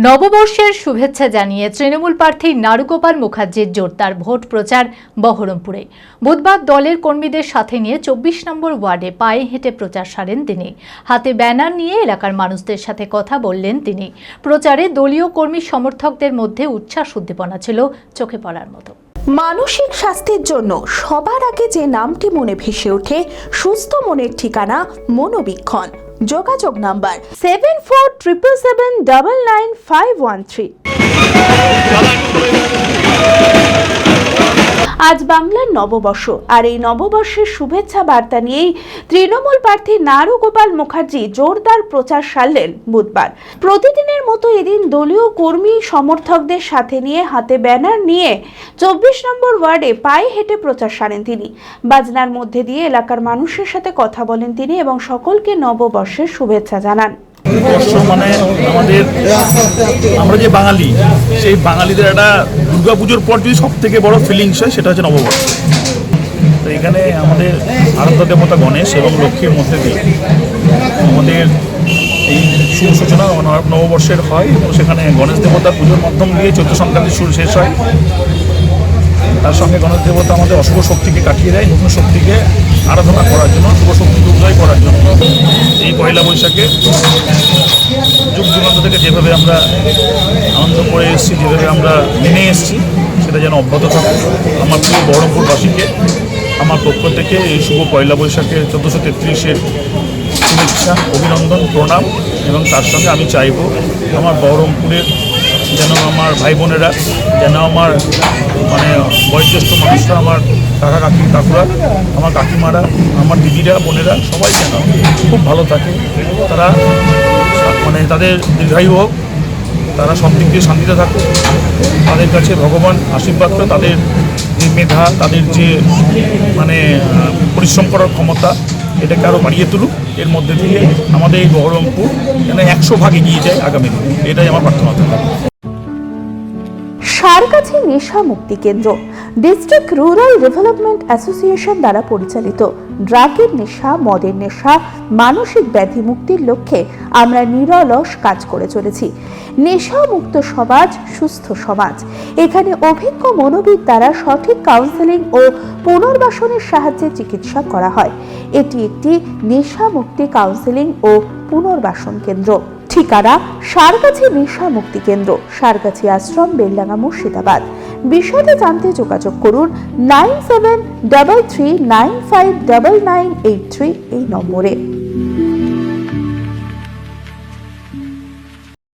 নববর্ষের শুভেচ্ছা জানিয়ে তৃণমূল প্রার্থী নারুগোপাল মুখার্জির জোরদার ভোট প্রচার বহরমপুরে। বুধবার দলের কর্মীদের সাথে নিয়ে ২৪ নম্বর ওয়ার্ডে পায়ে হেঁটে প্রচার সারেন তিনি। হাতে ব্যানার নিয়ে এলাকার মানুষদের সাথে কথা বললেন তিনি। প্রচারে দলীয় কর্মী সমর্থকদের মধ্যে উচ্ছ্বাস উদ্দীপনা ছিল চোখে পড়ার মতো। মানসিক স্বাস্থ্যের জন্য সবার আগে যে নামটি মনে ভেসে ওঠে, সুস্থ মনের ঠিকানা মনোবীক্ষণ। যোগাযোগ নাম্বার 7477799513। আজ বাংলার নববর্ষ, আর এই নববর্ষের শুভেচ্ছা বার্তা নিয়েই তৃণমূল প্রার্থী নারুগোপাল মুখার্জি জোরদার প্রচার সারলেন বুধবার। প্রতিদিনের মতো এদিন দলীয় কর্মী সমর্থকদের সাথে নিয়ে হাতে ব্যানার নিয়ে ২৪ নম্বর ওয়ার্ডে পায়ে হেঁটে প্রচার সারেন তিনি। বাজনার মধ্যে দিয়ে এলাকার মানুষের সাথে কথা বলেন তিনি এবং সকলকে নববর্ষের শুভেচ্ছা জানান। মানে আমরা যে বাঙালি, সেই বাঙালিদের একটা দুর্গাপুজোর পর যদি সব থেকে বড় ফিলিংস হয় সেটা হচ্ছে নববর্ষ। তো এখানে আমাদের আরাধ্য দেবতা গণেশ এবং লক্ষ্মীর মধ্যে দিয়ে আমাদের এই শুভ সূচনা নববর্ষের হয় এবং সেখানে গণেশ দেবতা পুজোর মাধ্যম দিয়ে চৈত্র সংক্রান্তি শুরু শেষ হয়। তার সঙ্গে গণেশ দেবতা আমাদের অশুভ শক্তিকে কাটিয়ে দেয়, নতুন শক্তিকে আরাধনা করার জন্য, শুভ শক্তিকে উদয় করার জন্য এই পয়লা বৈশাখে যুগ যুগান্ত থেকে যেভাবে আমরা আনন্দ করে এসেছি, যেভাবে আমরা মেনে এসেছি, সেটা যেন অব্যাহত থাকে। আমার প্রিয় বহরমপুরবাসীকে আমার পক্ষ থেকে এই শুভ পয়লা বৈশাখের ১৪৩৩-এর শুভেচ্ছা, অভিনন্দন, প্রণাম। এবং তার সঙ্গে আমি চাইব আমার বহরমপুরের যেন আমার ভাই বোনেরা, যেন আমার বয়োজ্যেষ্ঠ মানুষরা, আমার কাকা কাকি কাকুরা, আমার কাকিমারা, আমার দিদিরা, বোনেরা সবাই যেন খুব ভালো থাকে। তারা তাদের দীর্ঘায়ু হোক, তারা সব দিক দিয়ে শান্তিতে থাকুক। তাদের কাছে ভগবান আশীর্বাদ করে তাদের যে মেধা, তাদের যে পরিশ্রম করার ক্ষমতা, এটাকে আরও বাড়িয়ে তুলুক। এর মধ্যে দিয়ে আমাদের এই বহরমপুর যেন ১০০ ভাগ এগিয়ে যায় আগামী দিনে, এটাই আমার প্রার্থনা থাকে। সারগাছি নেশা মুক্তি কেন্দ্র ডিস্ট্রিক্ট রুরাল ডেভেলপমেন্ট অ্যাসোসিয়েশন দ্বারা পরিচালিত। ড্রাগের নেশা, মদের নেশা, মানসিক ব্যাধি মুক্তির লক্ষ্যে আমরা নিরলস কাজ করে চলেছি। নেশা মুক্ত সমাজ, সুস্থ সমাজ। এখানে অভিজ্ঞ মনোবিদ দ্বারা সঠিক কাউন্সেলিং ও পুনর্বাসনের সাহায্যে চিকিৎসা করা হয়। এটি একটি নেশা মুক্তি কাউন্সেলিং ও পুনর্বাসন কেন্দ্র। ঠিকানা সারগাছি নেশা মুক্তি কেন্দ্র, সারগাছি আশ্রম, বেলডাঙ্গা, মুর্শিদাবাদ। বিষয়টি জানতে যোগাযোগ করুন 9733959983 এই নম্বরে।